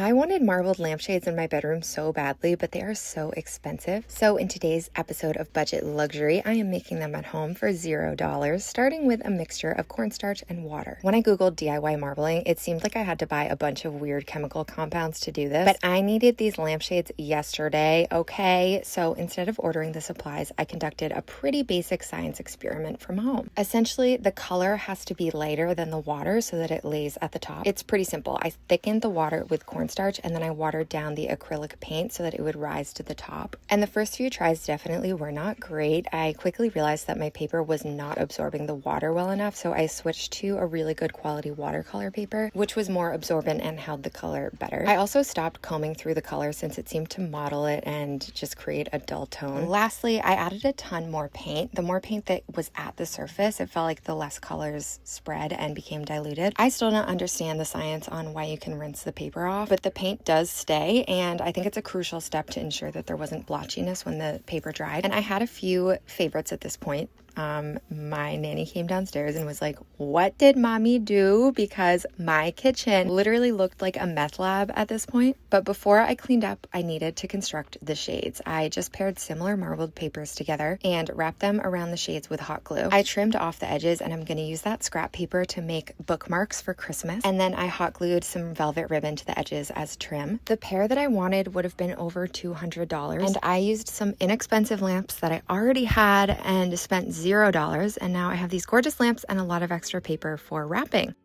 I wanted marbled lampshades in my bedroom so badly, but they are so expensive. So in today's episode of Budget Luxury, I am making them at home for $0, starting with a mixture of cornstarch and water. When I Googled DIY marbling, it seemed like I had to buy a bunch of weird chemical compounds to do this, but I needed these lampshades yesterday, okay? So instead of ordering the supplies, I conducted a pretty basic science experiment from home. Essentially, the color has to be lighter than the water so that it lays at the top. It's pretty simple. I thickened the water with cornstarch and then I watered down the acrylic paint so that it would rise to the top. And the first few tries definitely were not great. I quickly realized that my paper was not absorbing the water well enough, so I switched to a really good quality watercolor paper, which was more absorbent and held the color better. I also stopped combing through the color since it seemed to model it and just create a dull tone. Lastly, I added a ton more paint. The more paint that was at the surface, it felt like the less colors spread and became diluted. I still don't understand the science on why you can rinse the paper off, but the paint does stay, and I think it's a crucial step to ensure that there wasn't blotchiness when the paper dried. And I had a few favorites at this point. My nanny came downstairs and was like, "What did mommy do?" Because my kitchen literally looked like a meth lab at this point. But before I cleaned up, I needed to construct the shades. I just paired similar marbled papers together and wrapped them around the shades with hot glue. I trimmed off the edges, and I'm going to use that scrap paper to make bookmarks for Christmas. And then I hot glued some velvet ribbon to the edges as trim. The pair that I wanted would have been over $200, and I used some inexpensive lamps that I already had and spent $0, and now I have these gorgeous lamps and a lot of extra paper for wrapping.